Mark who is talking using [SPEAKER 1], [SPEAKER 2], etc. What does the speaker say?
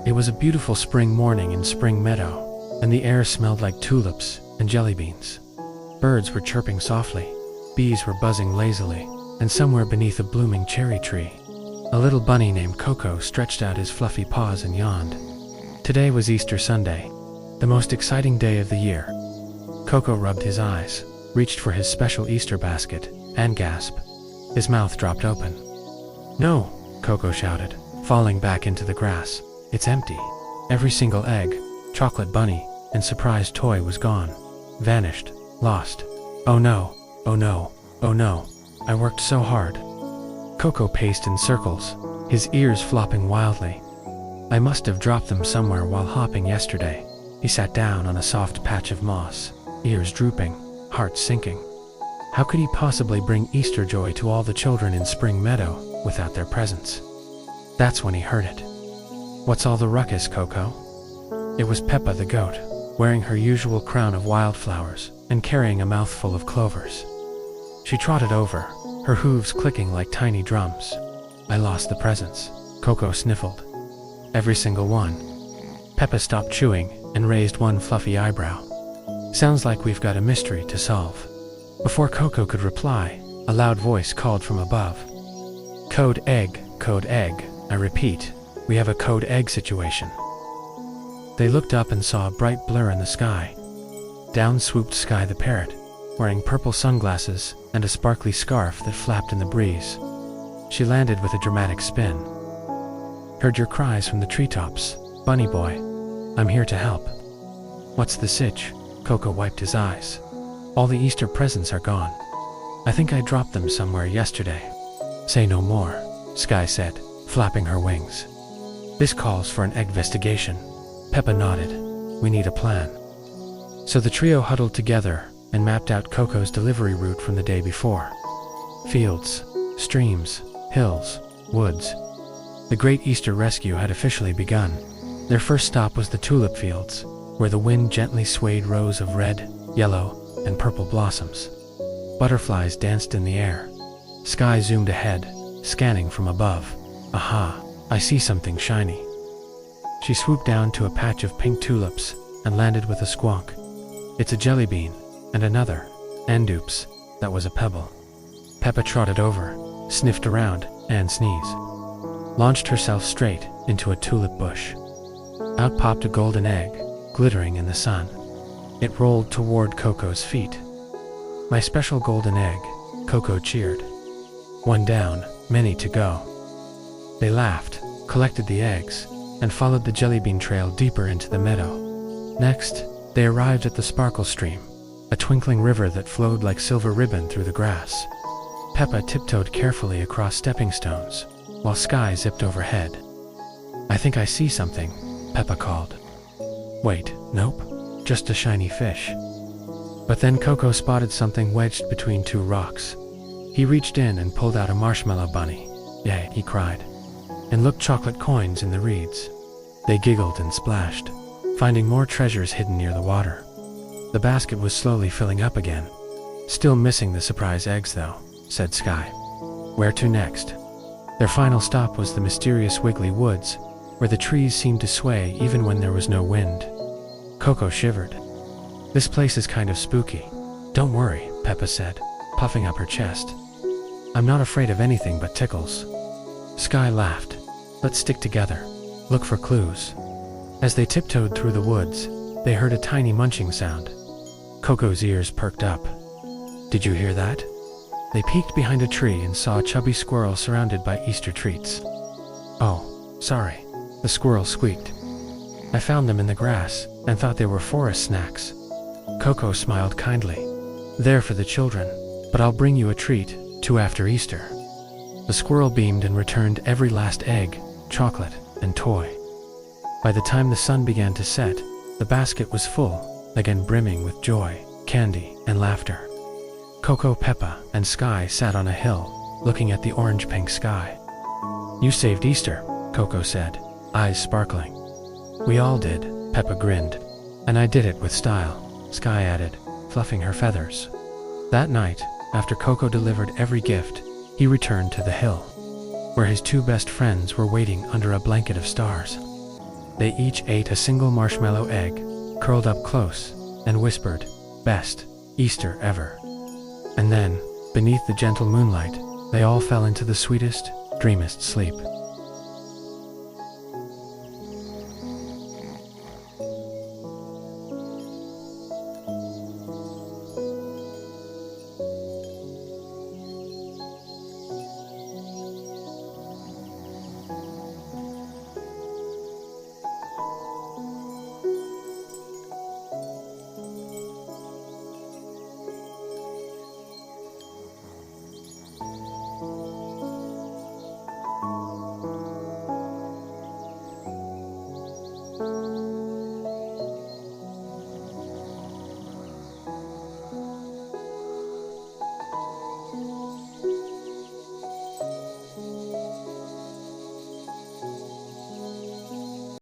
[SPEAKER 1] It was a beautiful spring morning in Spring Meadow, and the air smelled like tulips and jelly beans. Birds were chirping softly, bees were buzzing lazily, and somewhere beneath a blooming cherry tree, a little bunny named Coco stretched out his fluffy paws and yawned. Today was Easter Sunday, the most exciting day of the year. Coco rubbed his eyes, reached for his special Easter basket, and gasped. His mouth dropped open. "No!" Coco shouted, falling back into the grass. "It's empty. Every single egg, chocolate bunny, and surprise toy was gone. Vanished. Lost. Oh no, oh no, oh no. I worked so hard." Coco paced in circles, his ears flopping wildly. "I must have dropped them somewhere while hopping yesterday." He sat down on a soft patch of moss, ears drooping, heart sinking. How could he possibly bring Easter joy to all the children in Spring Meadow without their presents? That's when he heard it. "What's all the ruckus, Coco?" It was Peppa the goat, wearing her usual crown of wildflowers and carrying a mouthful of clovers. She trotted over, her hooves clicking like tiny drums. "I lost the presents," Coco sniffled. "Every single one." Peppa stopped chewing and raised one fluffy eyebrow. "Sounds like we've got a mystery to solve." Before Coco could reply, a loud voice called from above. Code egg, I repeat, we have a code egg situation." They looked up and saw a bright blur in the sky. Down swooped Sky the parrot, wearing purple sunglasses and a sparkly scarf that flapped in the breeze. She landed with a dramatic spin. "Heard your cries from the treetops, bunny boy. I'm here to help." "What's the sitch?" Coco wiped his eyes. "All the Easter presents are gone. I think I dropped them somewhere yesterday." "Say no more," Sky said, flapping her wings. "This calls for an egg-vestigation." Peppa nodded. "We need a plan." So the trio huddled together and mapped out Coco's delivery route from the day before. Fields, streams, hills, woods. The Great Easter Rescue had officially begun. Their first stop was the tulip fields, where the wind gently swayed rows of red, yellow, and purple blossoms. Butterflies danced in the air. Sky zoomed ahead, scanning from above. "Aha, I see something shiny." She swooped down to a patch of pink tulips and landed with a squonk. "It's a jelly bean," and another, and oops, that was a pebble. Peppa trotted over, sniffed around, and sneezed. Launched herself straight into a tulip bush. Out popped a golden egg, glittering in the sun. It rolled toward Coco's feet. "My special golden egg," Coco cheered. "One down, many to go." They laughed, collected the eggs, and followed the jelly bean trail deeper into the meadow. Next, they arrived at the sparkle stream, a twinkling river that flowed like silver ribbon through the grass. Peppa tiptoed carefully across stepping stones, while Sky zipped overhead. "I think I see something," Peppa called. "Wait, nope, just a shiny fish." But then Coco spotted something wedged between two rocks. He reached in and pulled out a marshmallow bunny. "Yay," he cried. "And look, chocolate coins in the reeds." They giggled and splashed, finding more treasures hidden near the water. The basket was slowly filling up again. "Still missing the surprise eggs though," said Sky. "Where to next?" Their final stop was the mysterious wiggly woods, where the trees seemed to sway even when there was no wind. Coco shivered. "This place is kind of spooky." "Don't worry," Peppa said, puffing up her chest. "I'm not afraid of anything but tickles." Sky laughed. "Let's stick together. Look for clues." As they tiptoed through the woods, they heard a tiny munching sound. Coco's ears perked up. "Did you hear that?" They peeked behind a tree and saw a chubby squirrel surrounded by Easter treats. "Oh, sorry," the squirrel squeaked. "I found them in the grass and thought they were forest snacks." Coco smiled kindly. "They're for the children, but I'll bring you a treat, too, after Easter." The squirrel beamed and returned every last egg, chocolate, and toy. By the time the sun began to set, the basket was full, again brimming with joy, candy, and laughter. Coco, Peppa, and Sky sat on a hill, looking at the orange-pink sky. "You saved Easter," Coco said, eyes sparkling. "We all did," Peppa grinned. "And I did it with style," Sky added, fluffing her feathers. That night, after Coco delivered every gift, he returned to the hill, where his two best friends were waiting under a blanket of stars. They each ate a single marshmallow egg, curled up close, and whispered, "Best Easter ever." And then, beneath the gentle moonlight, they all fell into the sweetest, dreamiest sleep.